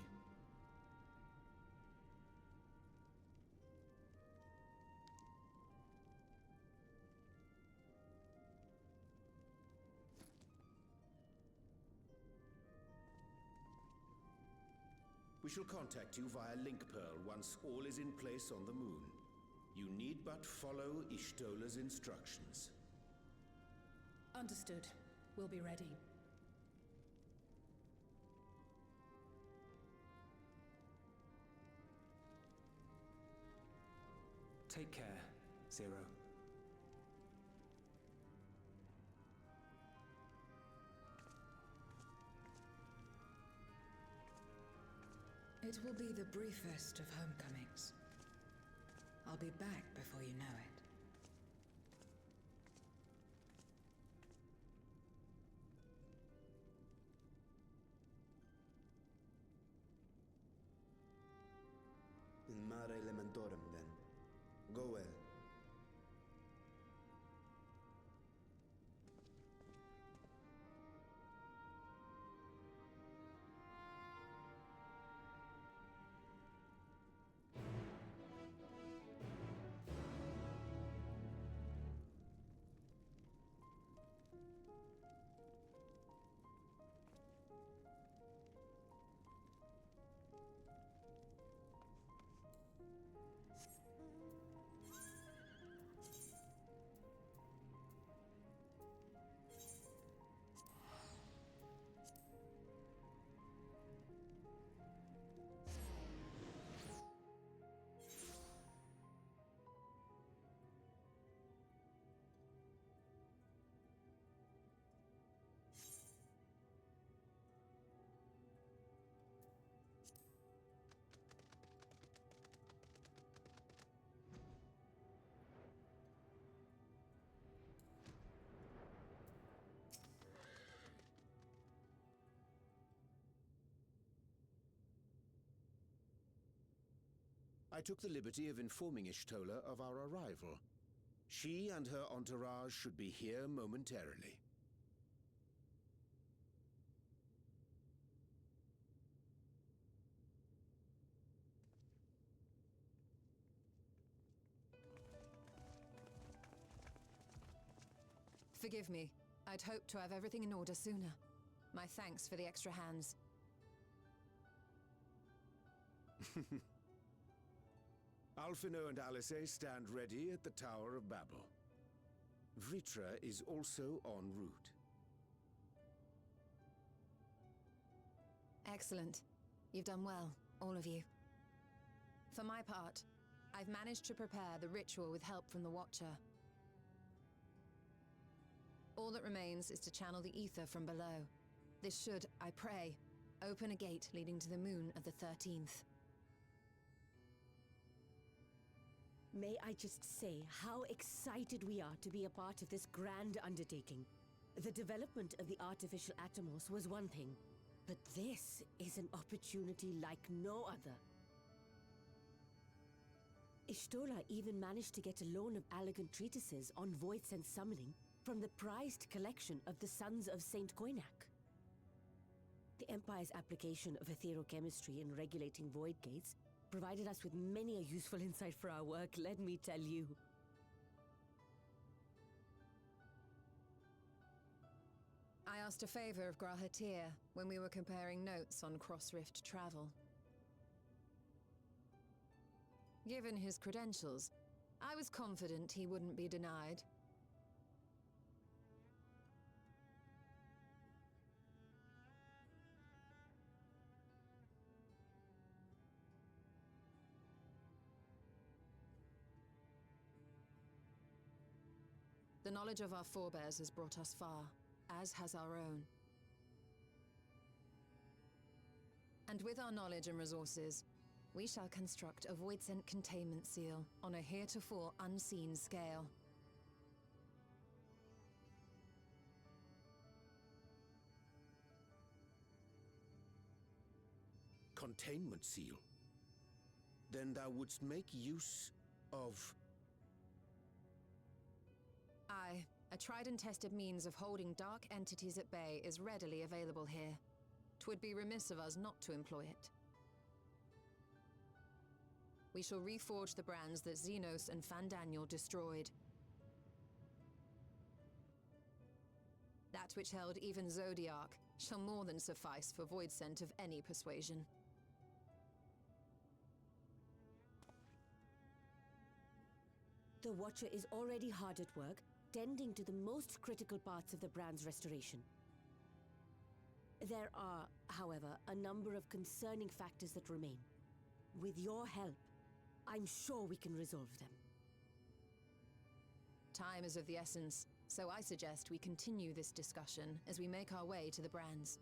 We shall contact you via Link Pearl once all is in place on the moon. You need but follow Ishtola's instructions. Understood. We'll be ready. Take care, Zero. It will be the briefest of homecomings. I'll be back before you know it. In mare elementorum, then. Go well. I took the liberty of informing Ishtola of our arrival. She and her entourage should be here momentarily. Forgive me. I'd hoped to have everything in order sooner. My thanks for the extra hands. Alphino and Alice stand ready at the Tower of Babel. Vritra is also en route. Excellent. You've done well, all of you. For my part, I've managed to prepare the ritual with help from the Watcher. All that remains is to channel the ether from below. This should, I pray, open a gate leading to the moon of the 13th. May I just say how excited we are to be a part of this grand undertaking. The development of the artificial Atomos was one thing, but this is an opportunity like no other. Ishtora even managed to get a loan of elegant treatises on void sense summoning from the prized collection of the Sons of Saint Koinak. The Empire's application of etherochemistry in regulating void gates provided us with many a useful insight for our work, let me tell you. I asked a favor of Grahatir when we were comparing notes on cross-rift travel. Given his credentials, I was confident he wouldn't be denied. The knowledge of our forebears has brought us far, as has our own. And with our knowledge and resources, we shall construct a voidsent containment seal on a heretofore unseen scale. Containment seal? Then thou wouldst make use of... Aye, a tried and tested means of holding dark entities at bay is readily available here. 'Twould be remiss of us not to employ it. We shall reforge the brands that Xenos and Fandaniel destroyed. That which held even Zodiark shall more than suffice for voidsent of any persuasion. The Watcher is already hard at work, tending to the most critical parts of the brand's restoration. There are, however, a number of concerning factors that remain. With your help, I'm sure we can resolve them. Time is of the essence, so I suggest we continue this discussion as we make our way to the brands.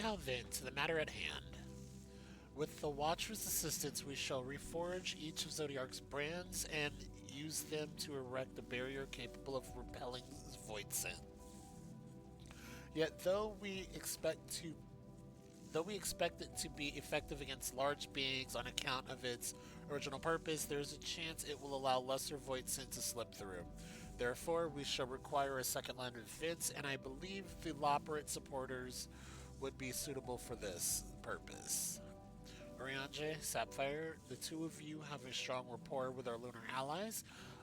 Now then, to the matter at hand. With the Watcher's assistance, we shall reforge each of Zodiark's brands and use them to erect a barrier capable of repelling voidsent. Yet, though we expect it to be effective against large beings on account of its original purpose, there is a chance it will allow lesser voidsent to slip through. Therefore, we shall require a second line of defense, and I believe the Loperate supporters would be suitable for this purpose. Oriange, Sapphire, the two of you have a strong rapport with our lunar allies.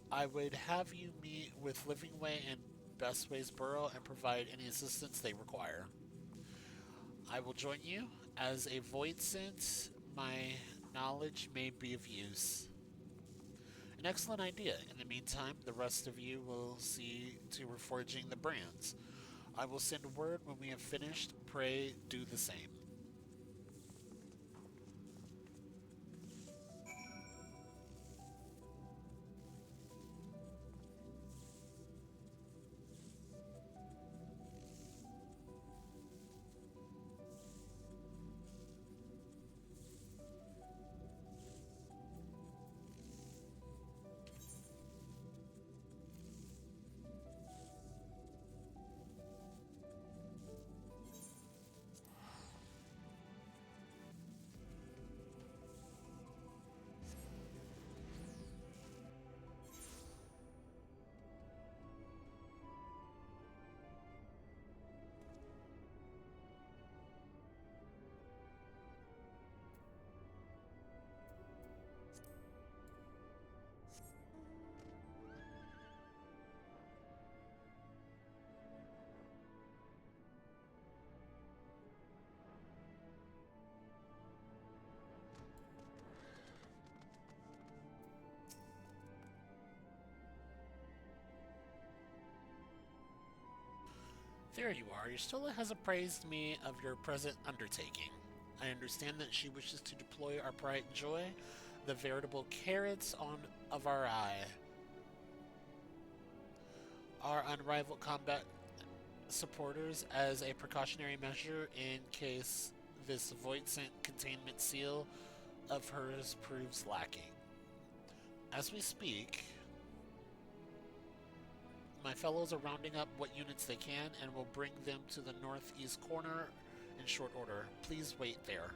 I would have you meet with Livingway and Bestway's Burrow and provide any assistance they require. I will join you. As a voidsent, my knowledge may be of use. An excellent idea. In the meantime, the rest of you will see to reforging the brands. I will send word when we have finished. Pray do the same. There you are. Yustola has apprised me of your present undertaking. I understand that she wishes to deploy our pride and joy, the veritable carrots on of our eye. Our unrivaled combat supporters as a precautionary measure in case this Voidsent containment seal of hers proves lacking. As we speak, my fellows are rounding up what units they can and will bring them to the northeast corner in short order. Please wait there.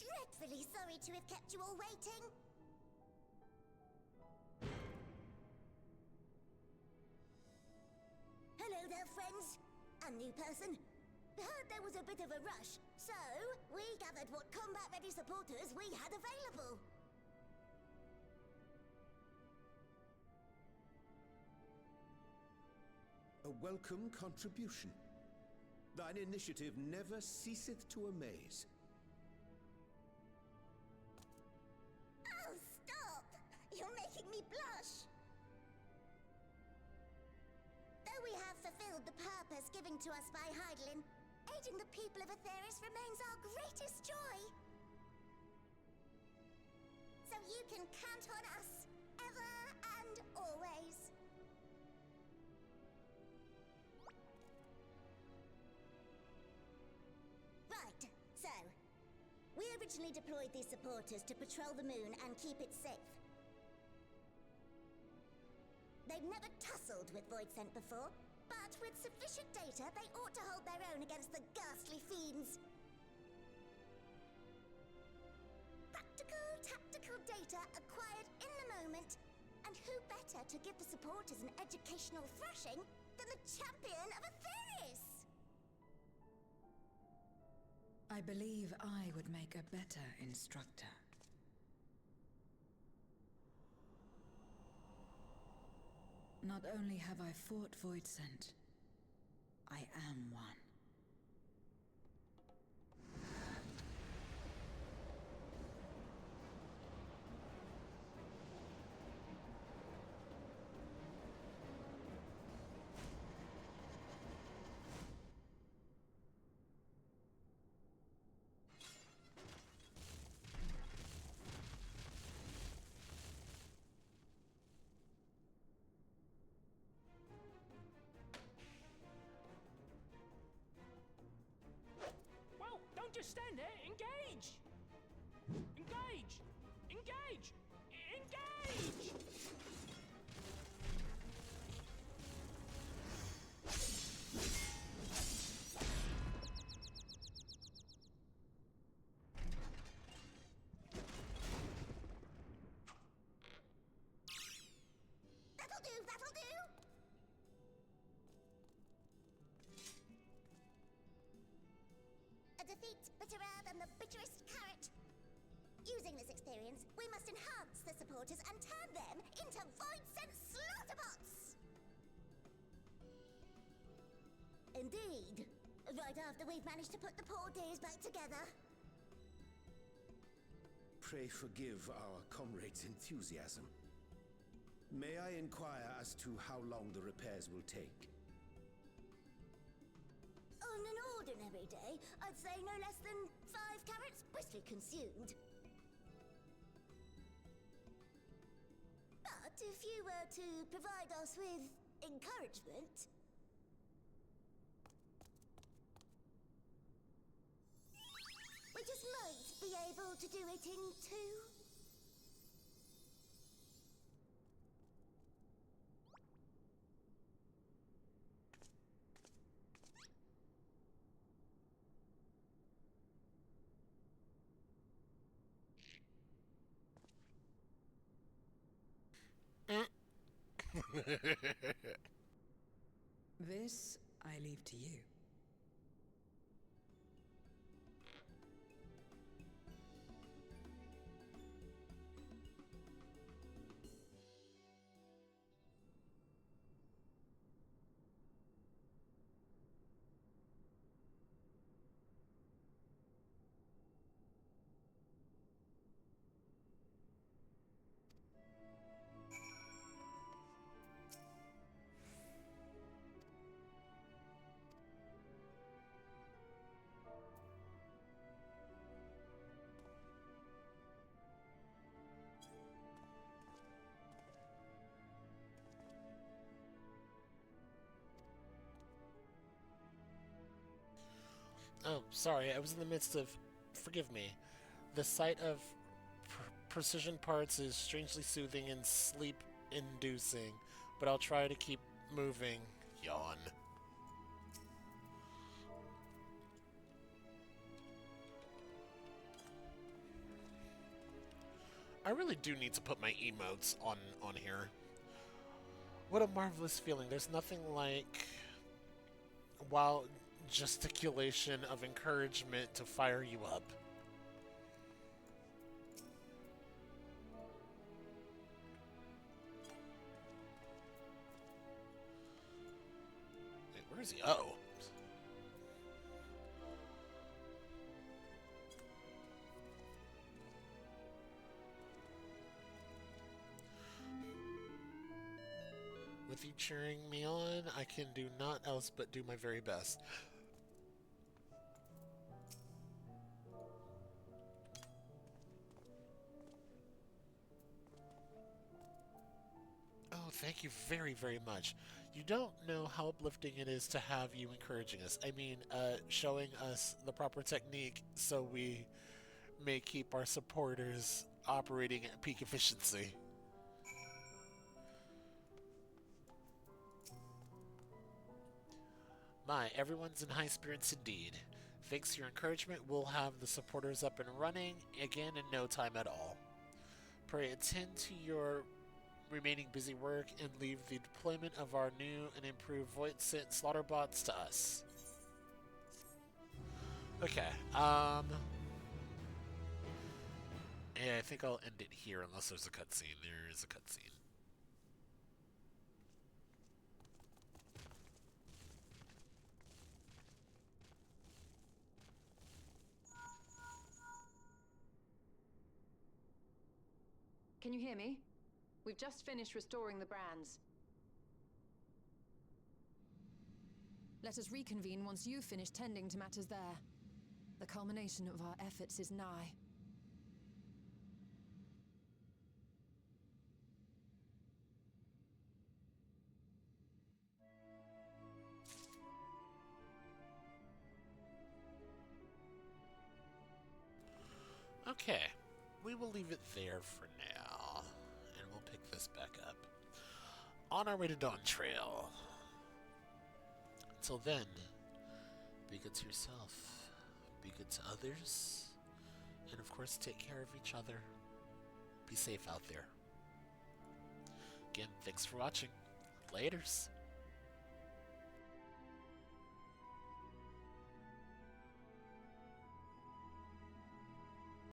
Dreadfully sorry to have kept you all waiting. Hello there, friends. A new person. Heard there was a bit of a rush, so we gathered what combat-ready supporters we had available. A welcome contribution. Thine initiative never ceaseth to amaze. Oh, stop! You're making me blush! Though we have fulfilled the purpose given to us by Hydaelyn, aiding the people of Aetheris remains our greatest joy. So you can count on us, ever and always. Right, so, we originally deployed these supporters to patrol the moon and keep it safe. They've never tussled with Voidsent before, but with sufficient data, they ought to hold their own against the ghastly fiends. Practical, tactical data acquired in the moment, and who better to give the supporters an educational thrashing than the champion of Aetheris? I believe I would make a better instructor. Not only have I fought Voidsent, I am one. Well, don't just stand there. Engage! Engage! Engage! Engage! That'll do, that'll do! A defeat bitterer than the bitterest carrot. Using this experience, we must enhance the supporters and turn them into Voidsent slaughterbots! Indeed. Right after we've managed to put the poor dears back together. Pray forgive our comrade's enthusiasm. May I inquire as to how long the repairs will take? On an ordinary day, I'd say no less than 5 carrots briskly consumed. But if you were to provide us with encouragement... we just might be able to do it in 2. This I leave to you. Oh, sorry, I was in the midst of. Forgive me. The sight of precision parts is strangely soothing and sleep inducing, but I'll try to keep moving. Yawn. I really do need to put my emotes on here. What a marvelous feeling. There's nothing like wild gesticulation of encouragement to fire you up. Wait, where is he? Oh. With you cheering me on, I can do naught else but do my very best. Oh, thank you very, very much. You don't know how uplifting it is to have you encouraging us. I mean, showing us the proper technique so we may keep our supporters operating at peak efficiency. My, everyone's in high spirits indeed. Thanks to your encouragement, we'll have the supporters up and running again in no time at all. Pray attend to your remaining busy work and leave the deployment of our new and improved Voight-Sent slaughter bots to us. Okay, yeah, I think I'll end it here unless there's a cutscene. There is a cutscene. Can you hear me? We've just finished restoring the brands. Let us reconvene once you've finished tending to matters there. The culmination of our efforts is nigh. Okay, we will leave it there for now, and we'll pick this back up. On our way to Dawn Trail. Until then, be good to yourself, be good to others, and of course take care of each other. Be safe out there. Again, thanks for watching. Laters.